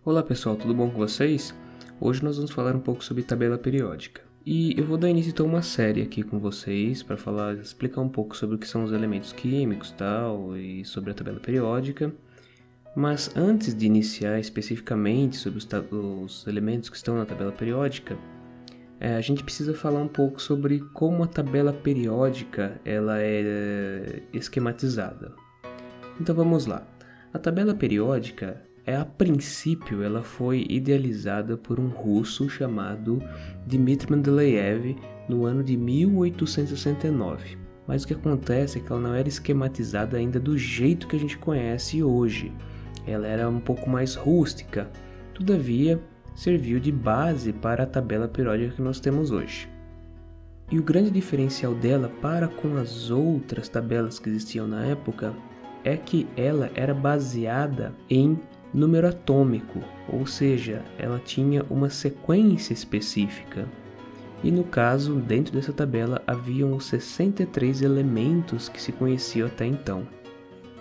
Olá pessoal, tudo bom com vocês? Hoje nós vamos falar um pouco sobre tabela periódica. E eu vou dar início então a uma série aqui com vocês para explicar um pouco sobre o que são os elementos químicos e sobre a tabela periódica. Mas antes de iniciar especificamente sobre os elementos que estão na tabela periódica, a gente precisa falar um pouco sobre como a tabela periódica ela é esquematizada. Então vamos lá. A tabela periódica, a princípio, ela foi idealizada por um russo chamado Dmitry Mendeleev no ano de 1869. Mas o que acontece é que ela não era esquematizada ainda do jeito que a gente conhece hoje. Ela era um pouco mais rústica, todavia serviu de base para a tabela periódica que nós temos hoje. E o grande diferencial dela para com as outras tabelas que existiam na época é que ela era baseada em número atômico, ou seja, ela tinha uma sequência específica. E no caso, dentro dessa tabela, haviam os 63 elementos que se conheciam até então.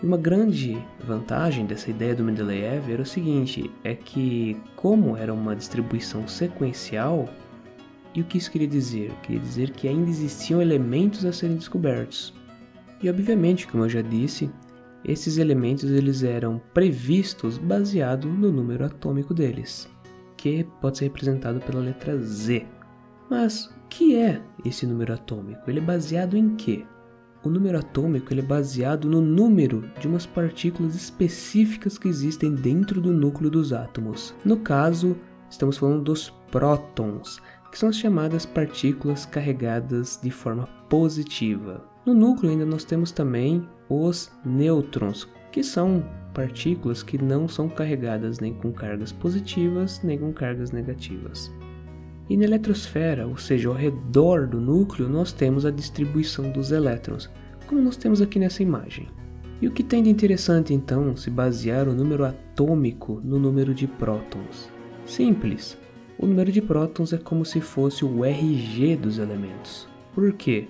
E uma grande vantagem dessa ideia do Mendeleev era o seguinte, é que como era uma distribuição sequencial, e o que isso queria dizer? Queria dizer que ainda existiam elementos a serem descobertos. E obviamente, como eu já disse, esses elementos eles eram previstos baseado no número atômico deles, que pode ser representado pela letra Z. Mas o que é esse número atômico? Ele é baseado em quê? O número atômico ele é baseado no número de umas partículas específicas que existem dentro do núcleo dos átomos. No caso, estamos falando dos prótons, que são as chamadas partículas carregadas de forma positiva. No núcleo ainda nós temos também os nêutrons, que são partículas que não são carregadas nem com cargas positivas nem com cargas negativas. E na eletrosfera, ou seja, ao redor do núcleo, nós temos a distribuição dos elétrons, como nós temos aqui nessa imagem. E o que tem de interessante então se basear o número atômico no número de prótons? Simples. O número de prótons é como se fosse o RG dos elementos. Por quê?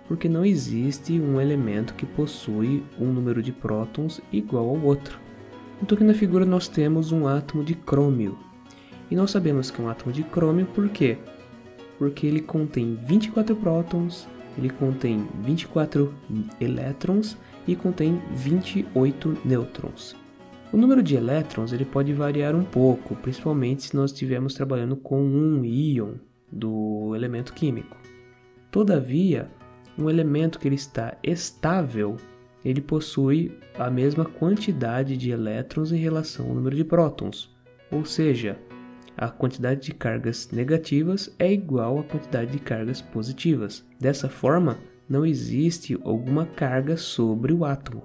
Porque não existe um elemento que possui um número de prótons igual ao outro. Então aqui na figura nós temos um átomo de crômio. E nós sabemos que é um átomo de crômio por quê? Porque ele contém 24 prótons, ele contém 24 elétrons e contém 28 nêutrons. O número de elétrons ele pode variar um pouco, principalmente se nós estivermos trabalhando com um íon do elemento químico. Todavia, um elemento que ele está estável, ele possui a mesma quantidade de elétrons em relação ao número de prótons. Ou seja, a quantidade de cargas negativas é igual à quantidade de cargas positivas. Dessa forma, não existe alguma carga sobre o átomo.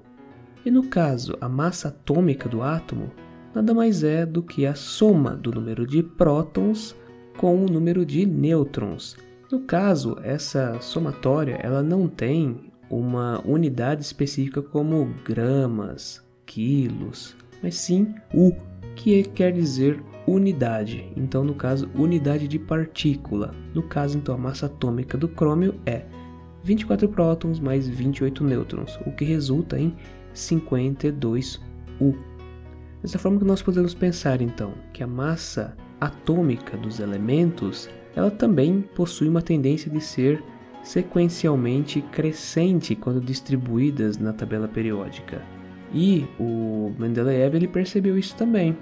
E no caso, a massa atômica do átomo nada mais é do que a soma do número de prótons com o número de nêutrons. No caso, essa somatória ela não tem uma unidade específica como gramas, quilos, mas sim U, que quer dizer unidade. Então, no caso, unidade de partícula. No caso, então, a massa atômica do crômio é 24 prótons mais 28 nêutrons, o que resulta em 52 U. Dessa forma que nós podemos pensar, então, que a massa atômica dos elementos ela também possui uma tendência de ser sequencialmente crescente quando distribuídas na tabela periódica. E o Mendeleev ele percebeu isso também,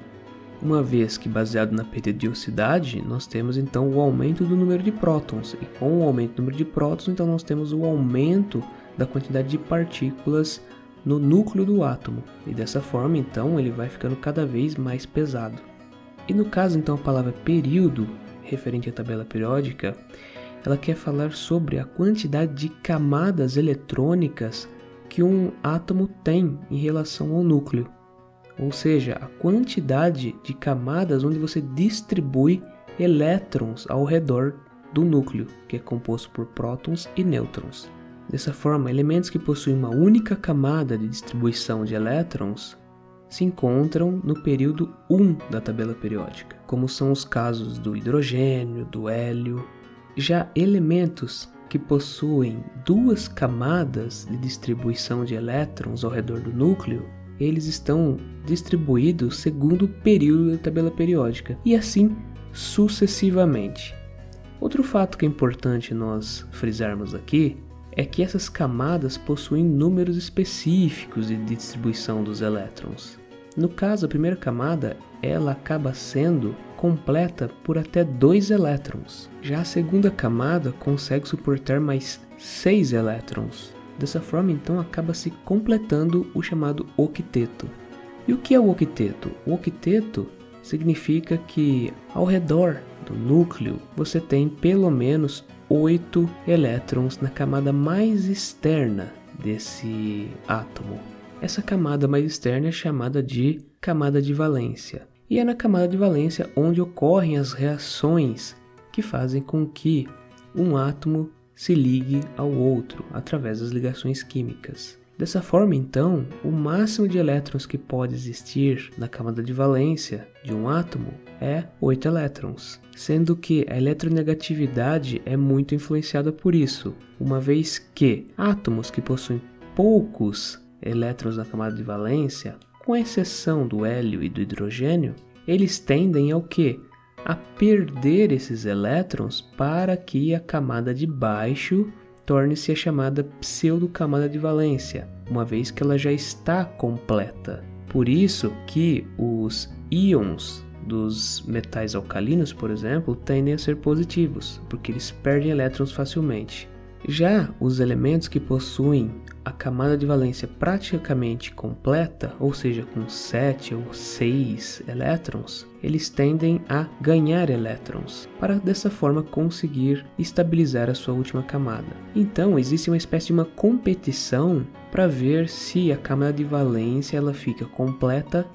uma vez que baseado na periodicidade nós temos então o aumento do número de prótons, e com o aumento do número de prótons então nós temos o aumento da quantidade de partículas no núcleo do átomo, e dessa forma então ele vai ficando cada vez mais pesado. E no caso então a palavra período referente à tabela periódica, ela quer falar sobre a quantidade de camadas eletrônicas que um átomo tem em relação ao núcleo. Ou seja, a quantidade de camadas onde você distribui elétrons ao redor do núcleo, que é composto por prótons e nêutrons. Dessa forma, elementos que possuem uma única camada de distribuição de elétrons se encontram no período 1 da tabela periódica, como são os casos do hidrogênio, do hélio. Já elementos que possuem duas camadas de distribuição de elétrons ao redor do núcleo eles estão distribuídos segundo o período da tabela periódica, e assim sucessivamente. Outro fato que é importante nós frisarmos aqui é que essas camadas possuem números específicos de distribuição dos elétrons. No caso, a primeira camada, ela acaba sendo completa por até 2 elétrons. Já a segunda camada consegue suportar mais 6 elétrons. Dessa forma, então, acaba se completando o chamado octeto. E o que é o octeto? O octeto significa que ao redor do núcleo você tem pelo menos 8 elétrons na camada mais externa desse átomo. Essa camada mais externa é chamada de camada de valência. E é na camada de valência onde ocorrem as reações que fazem com que um átomo se ligue ao outro através das ligações químicas. Dessa forma, então, o máximo de elétrons que pode existir na camada de valência de um átomo é 8 elétrons, sendo que a eletronegatividade é muito influenciada por isso, uma vez que átomos que possuem poucos elétrons na camada de valência, com exceção do hélio e do hidrogênio, eles tendem ao quê? A perder esses elétrons para que a camada de baixo torne-se a chamada pseudocamada de valência, uma vez que ela já está completa. Por isso que os íons dos metais alcalinos, por exemplo, tendem a ser positivos, porque eles perdem elétrons facilmente. Já os elementos que possuem a camada de valência praticamente completa, ou seja, com 7 ou 6 elétrons, eles tendem a ganhar elétrons, para dessa forma conseguir estabilizar a sua última camada. Então, existe uma espécie de uma competição para ver se a camada de valência ela fica completa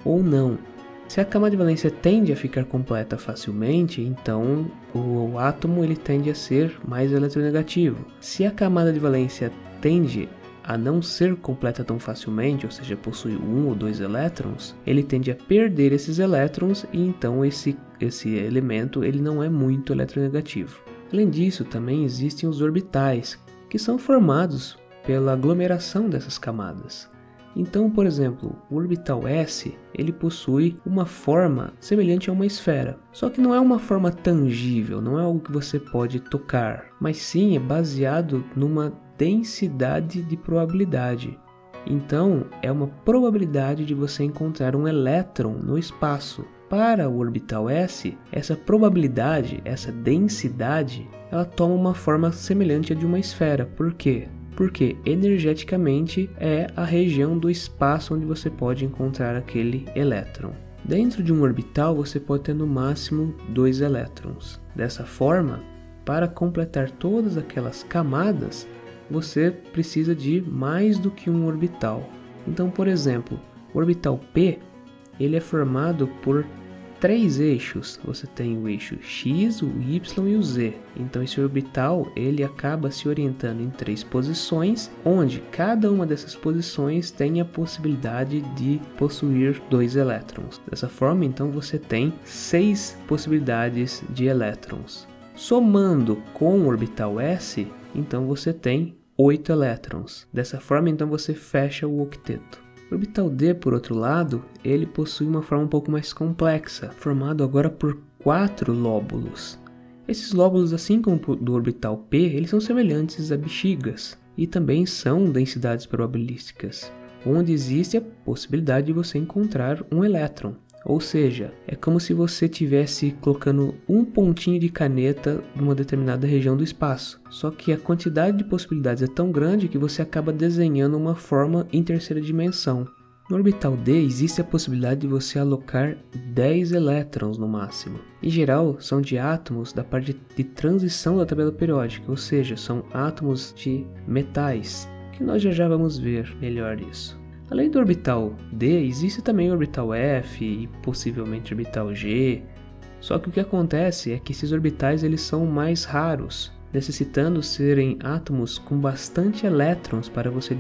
ou não. Se a camada de valência tende a ficar completa facilmente, então o átomo ele tende a ser mais eletronegativo. Se a camada de valência tende a não ser completa tão facilmente, ou seja, possui 1 ou 2 elétrons, ele tende a perder esses elétrons e então esse elemento ele não é muito eletronegativo. Além disso, também existem os orbitais, que são formados pela aglomeração dessas camadas. Então, por exemplo, o orbital S, ele possui uma forma semelhante a uma esfera. Só que não é uma forma tangível, não é algo que você pode tocar, mas sim é baseado numa densidade de probabilidade. Então, é uma probabilidade de você encontrar um elétron no espaço. Para o orbital S, essa probabilidade, essa densidade, ela toma uma forma semelhante à de uma esfera. Por quê? Porque energeticamente é a região do espaço onde você pode encontrar aquele elétron. Dentro de um orbital você pode ter no máximo 2 elétrons. Dessa forma, para completar todas aquelas camadas, você precisa de mais do que um orbital. Então, por exemplo, o orbital P ele é formado por 3 eixos. Você tem o eixo X, o Y e o Z. Então esse orbital ele acaba se orientando em 3 posições, onde cada uma dessas posições tem a possibilidade de possuir 2 elétrons. Dessa forma, então você tem 6 possibilidades de elétrons. Somando com o orbital S, então você tem 8 elétrons. Dessa forma, então você fecha o octeto. O orbital D, por outro lado, ele possui uma forma um pouco mais complexa, formado agora por 4 lóbulos. Esses lóbulos, assim como do orbital P, eles são semelhantes a bexigas e também são densidades probabilísticas, onde existe a possibilidade de você encontrar um elétron. Ou seja, é como se você estivesse colocando um pontinho de caneta numa determinada região do espaço. Só que a quantidade de possibilidades é tão grande que você acaba desenhando uma forma em terceira dimensão. No orbital D existe a possibilidade de você alocar 10 elétrons no máximo. Em geral, são de átomos da parte de transição da tabela periódica, ou seja, são átomos de metais, que nós já vamos ver melhor isso. Além do orbital D, existe também o orbital F e possivelmente o orbital G. Só que o que acontece é que esses orbitais eles são mais raros, necessitando serem átomos com bastante elétrons para você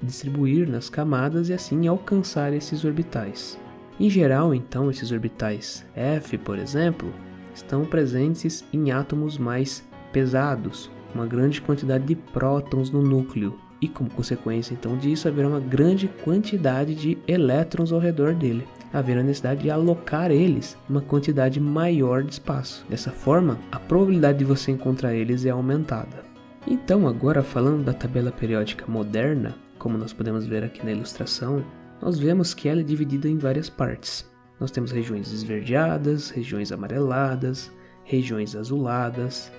distribuir nas camadas e assim alcançar esses orbitais. Em geral, então, esses orbitais F, por exemplo, estão presentes em átomos mais pesados, uma grande quantidade de prótons no núcleo. E como consequência então disso, haverá uma grande quantidade de elétrons ao redor dele, havendo a necessidade de alocar eles uma quantidade maior de espaço. Dessa forma, a probabilidade de você encontrar eles é aumentada. Então, agora falando da tabela periódica moderna, como nós podemos ver aqui na ilustração, nós vemos que ela é dividida em várias partes. Nós temos regiões esverdeadas, regiões amareladas, regiões azuladas,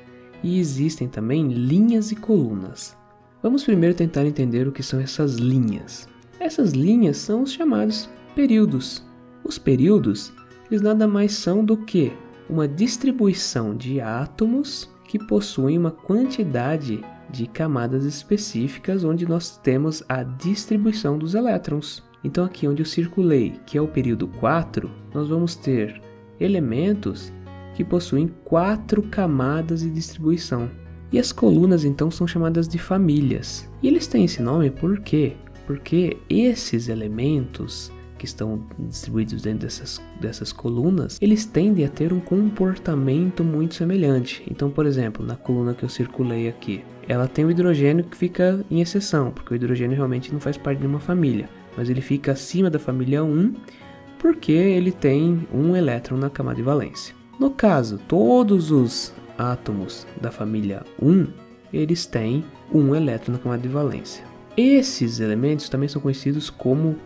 e existem também linhas e colunas. Vamos primeiro tentar entender o que são essas linhas. Essas linhas são os chamados períodos. Os períodos, eles nada mais são do que uma distribuição de átomos que possuem uma quantidade de camadas específicas onde nós temos a distribuição dos elétrons. Então aqui onde eu circulei, que é o período 4, nós vamos ter elementos que possuem 4 camadas de distribuição. E as colunas então são chamadas de famílias. E eles têm esse nome por quê? Porque esses elementos que estão distribuídos dentro dessas colunas, eles tendem a ter um comportamento muito semelhante. Então, por exemplo, na coluna que eu circulei aqui, ela tem o hidrogênio que fica em exceção, porque o hidrogênio realmente não faz parte de uma família, mas ele fica acima da família 1, porque ele tem um elétron na camada de valência. No caso, todos os átomos da família 1, eles têm um elétron na camada de valência. Esses elementos também são conhecidos como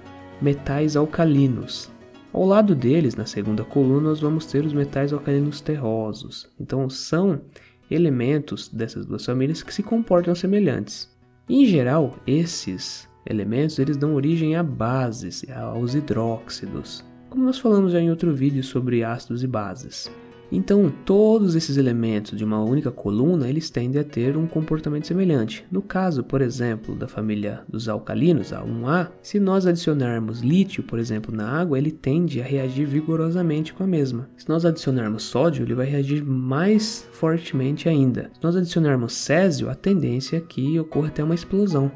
metais alcalinos. Ao lado deles, na segunda coluna, nós vamos ter os metais alcalinos terrosos. Então, são elementos dessas duas famílias que se comportam semelhantes. Em geral, esses elementos eles dão origem a bases, aos hidróxidos, como nós falamos já em outro vídeo sobre ácidos e bases. Então, todos esses elementos de uma única coluna, eles tendem a ter um comportamento semelhante. No caso, por exemplo, da família dos alcalinos, a 1A, se nós adicionarmos lítio, por exemplo, na água, ele tende a reagir vigorosamente com a mesma. Se nós adicionarmos sódio, ele vai reagir mais fortemente ainda. Se nós adicionarmos césio, a tendência é que ocorra até uma explosão.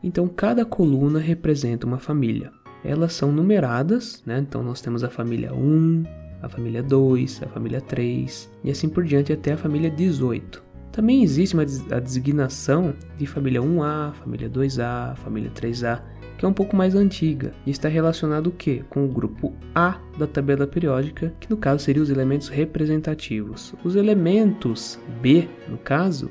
Então, cada coluna representa uma família. Elas são numeradas, né? Então, nós temos a família 1, a família 2, a família 3 e assim por diante até a família 18. Também existe a designação de família 1A, família 2A, família 3A, que é um pouco mais antiga e está relacionado o quê? Com o grupo A da tabela periódica, que no caso seriam os elementos representativos. Os elementos B, no caso,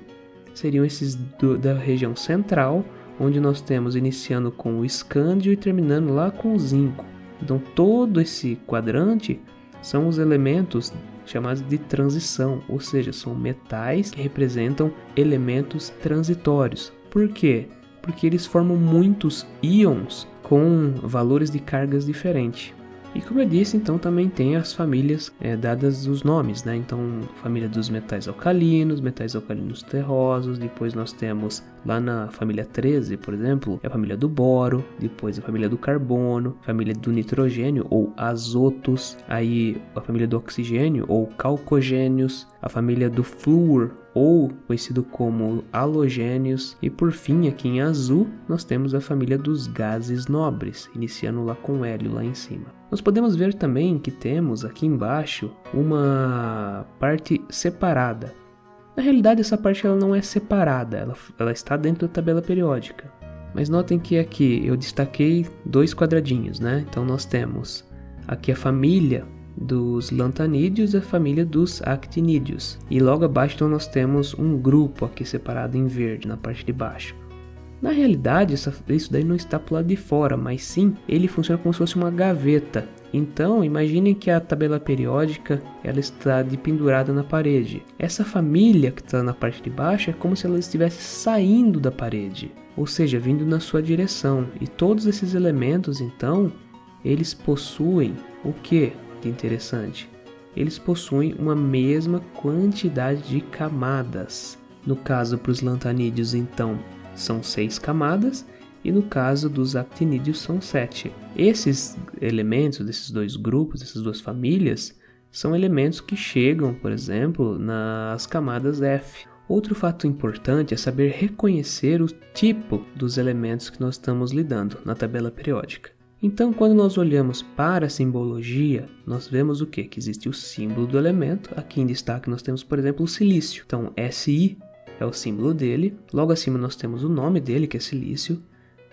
seriam esses da região central, onde nós temos iniciando com o escândio e terminando lá com o zinco. Então todo esse quadrante são os elementos chamados de transição, ou seja, são metais que representam elementos transitórios. Por quê? Porque eles formam muitos íons com valores de cargas diferentes. E como eu disse, então também tem as famílias dadas os nomes, né? Então, família dos metais alcalinos terrosos, depois nós temos lá na família 13, por exemplo, a família do boro, depois a família do carbono, família do nitrogênio ou azotos, aí a família do oxigênio ou calcogênios, a família do flúor ou conhecido como halogênios, e por fim aqui em azul nós temos a família dos gases nobres, iniciando lá com hélio lá em cima. Nós podemos ver também que temos aqui embaixo uma parte separada. Na realidade essa parte ela não é separada, ela está dentro da tabela periódica. Mas notem que aqui eu destaquei 2 quadradinhos, né? Então nós temos aqui a família dos lantanídeos e a família dos actinídeos. E logo abaixo então, nós temos um grupo aqui separado em verde na parte de baixo. Na realidade, isso daí não está para o lado de fora, mas sim, ele funciona como se fosse uma gaveta. Então, imaginem que a tabela periódica ela está pendurada na parede. Essa família que está na parte de baixo é como se ela estivesse saindo da parede, ou seja, vindo na sua direção. E todos esses elementos, então, eles possuem o que de interessante? Eles possuem uma mesma quantidade de camadas. No caso, para os lantanídeos, então, são 6 camadas, e no caso dos actinídeos são 7. Esses elementos desses 2 grupos, dessas 2 famílias, são elementos que chegam, por exemplo, nas camadas F. Outro fato importante é saber reconhecer o tipo dos elementos que nós estamos lidando na tabela periódica. Então, quando nós olhamos para a simbologia, nós vemos o quê? Que existe o símbolo do elemento. Aqui em destaque nós temos, por exemplo, o silício. Então, Si, é o símbolo dele. Logo acima nós temos o nome dele, que é silício.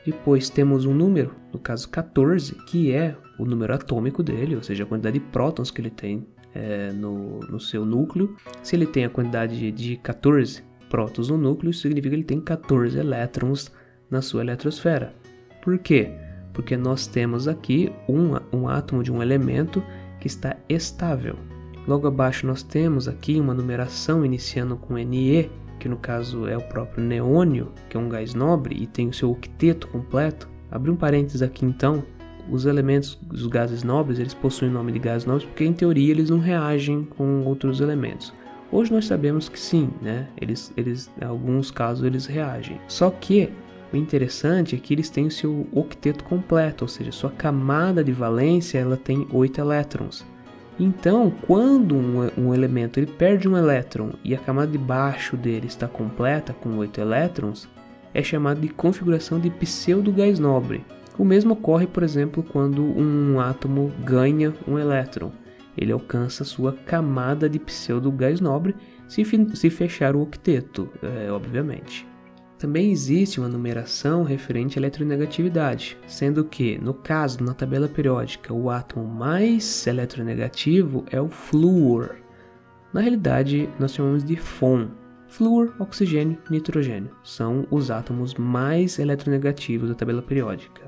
Depois temos um número, no caso 14, que é o número atômico dele, ou seja, a quantidade de prótons que ele tem no seu núcleo. Se ele tem a quantidade de 14 prótons no núcleo, isso significa que ele tem 14 elétrons na sua eletrosfera. Por quê? Porque nós temos aqui um átomo de um elemento que está estável. Logo abaixo nós temos aqui uma numeração iniciando com Ne, que no caso é o próprio neônio, que é um gás nobre e tem o seu octeto completo. Abri um parênteses aqui então, os elementos, os gases nobres, eles possuem o nome de gases nobres porque em teoria eles não reagem com outros elementos. Hoje nós sabemos que sim, né? Eles em alguns casos eles reagem. Só que o interessante é que eles têm o seu octeto completo, ou seja, sua camada de valência ela tem 8 elétrons. Então, quando um elemento ele perde um elétron e a camada de baixo dele está completa com 8 elétrons, é chamado de configuração de pseudo-gás nobre. O mesmo ocorre, por exemplo, quando um átomo ganha um elétron. Ele alcança sua camada de pseudo-gás nobre se fechar o octeto, obviamente. Também existe uma numeração referente à eletronegatividade, sendo que, no caso, na tabela periódica, o átomo mais eletronegativo é o flúor. Na realidade, nós chamamos de Fon. Flúor, oxigênio, nitrogênio são os átomos mais eletronegativos da tabela periódica.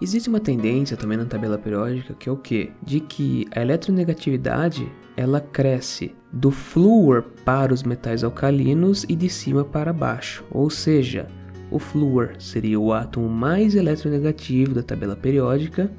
Existe uma tendência também na tabela periódica que é o quê? De que a eletronegatividade ela cresce do flúor para os metais alcalinos e de cima para baixo. Ou seja, o flúor seria o átomo mais eletronegativo da tabela periódica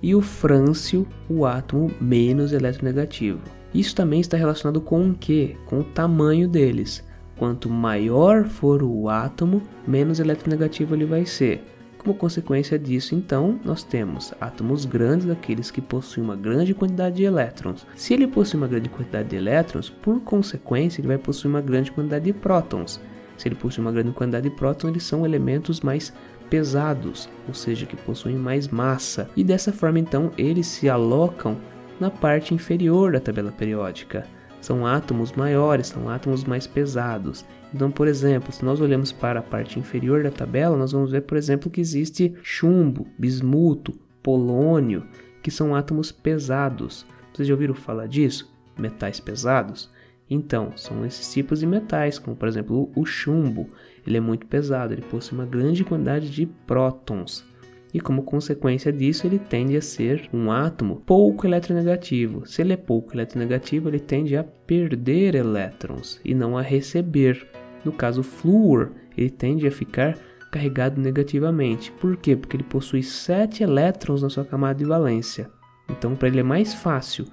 e o frâncio o átomo menos eletronegativo. Isso também está relacionado com o quê? Com o tamanho deles. Quanto maior for o átomo, menos eletronegativo ele vai ser. Como consequência disso, então, nós temos átomos grandes, aqueles que possuem uma grande quantidade de elétrons. Se ele possui uma grande quantidade de elétrons, por consequência, ele vai possuir uma grande quantidade de prótons. Se ele possui uma grande quantidade de prótons, eles são elementos mais pesados, ou seja, que possuem mais massa. E dessa forma, então, eles se alocam na parte inferior da tabela periódica. São átomos maiores, são átomos mais pesados. Então, por exemplo, se nós olhamos para a parte inferior da tabela, nós vamos ver, por exemplo, que existe chumbo, bismuto, polônio, que são átomos pesados. Vocês já ouviram falar disso? Metais pesados? Então, são esses tipos de metais, como por exemplo o chumbo. Ele é muito pesado, ele possui uma grande quantidade de prótons. E como consequência disso, ele tende a ser um átomo pouco eletronegativo. Se ele é pouco eletronegativo, ele tende a perder elétrons e não a receber. No caso, o flúor, ele tende a ficar carregado negativamente. Por quê? Porque ele possui 7 elétrons na sua camada de valência. Então, para ele é mais fácil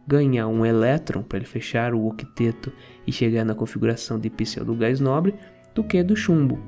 ganhar um elétron, para ele fechar o octeto e chegar na configuração de pseudogás nobre, do que do chumbo.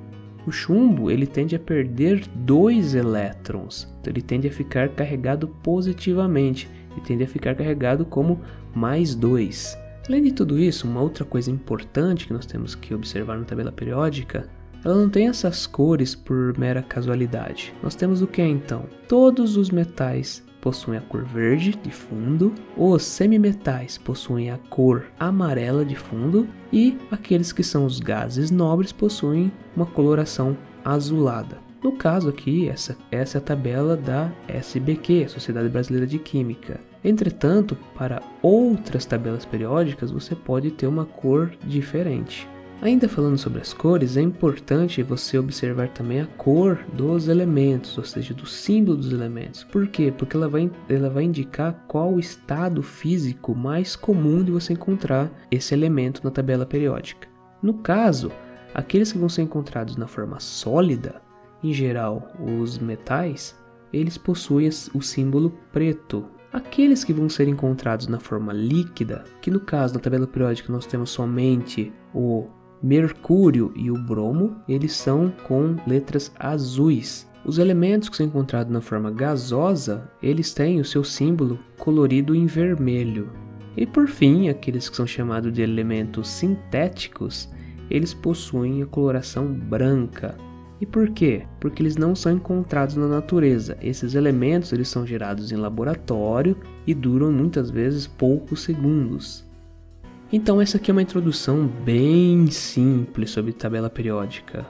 O chumbo ele tende a perder 2 elétrons, então ele tende a ficar carregado positivamente, ele tende a ficar carregado como mais 2. Além de tudo isso, uma outra coisa importante que nós temos que observar na tabela periódica, ela não tem essas cores por mera casualidade. Nós temos o que então? Todos os metais possuem a cor verde de fundo, os semimetais possuem a cor amarela de fundo e aqueles que são os gases nobres possuem uma coloração azulada. No caso aqui, essa é a tabela da SBQ, a Sociedade Brasileira de Química. Entretanto, para outras tabelas periódicas você pode ter uma cor diferente. Ainda falando sobre as cores, é importante você observar também a cor dos elementos, ou seja, do símbolo dos elementos. Por quê? Porque ela vai indicar qual o estado físico mais comum de você encontrar esse elemento na tabela periódica. No caso, aqueles que vão ser encontrados na forma sólida, em geral os metais, eles possuem o símbolo preto. Aqueles que vão ser encontrados na forma líquida, que no caso na tabela periódica nós temos somente o mercúrio e o bromo, eles são com letras azuis. Os elementos que são encontrados na forma gasosa, eles têm o seu símbolo colorido em vermelho. E por fim, aqueles que são chamados de elementos sintéticos, eles possuem a coloração branca. E por quê? Porque eles não são encontrados na natureza. Esses elementos eles são gerados em laboratório e duram muitas vezes poucos segundos. Então essa aqui é uma introdução bem simples sobre tabela periódica.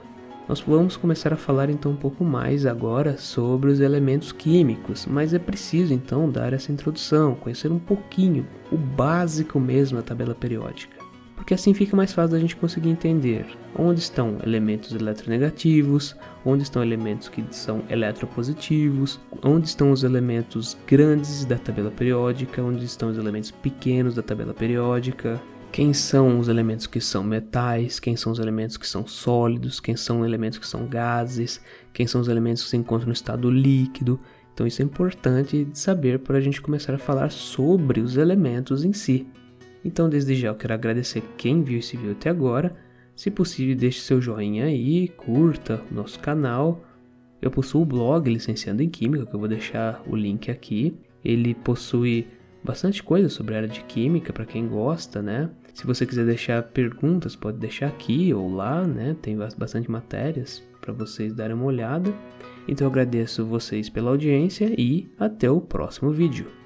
Nós vamos começar a falar então um pouco mais agora sobre os elementos químicos, mas é preciso então dar essa introdução, conhecer um pouquinho, o básico mesmo da tabela periódica. Porque assim fica mais fácil da gente conseguir entender onde estão elementos eletronegativos, onde estão elementos que são eletropositivos, onde estão os elementos grandes da tabela periódica, onde estão os elementos pequenos da tabela periódica, quem são os elementos que são metais, quem são os elementos que são sólidos, quem são os elementos que são gases, quem são os elementos que se encontram no estado líquido. Então isso é importante de saber para a gente começar a falar sobre os elementos em si. Então desde já eu quero agradecer quem viu esse vídeo até agora. Se possível, deixe seu joinha aí, curta o nosso canal. Eu possuo o blog Licenciando em Química, que eu vou deixar o link aqui. Ele possui bastante coisa sobre a área de química para quem gosta, né? Se você quiser deixar perguntas, pode deixar aqui ou lá, né? Tem bastante matérias para vocês darem uma olhada. Então eu agradeço vocês pela audiência e até o próximo vídeo.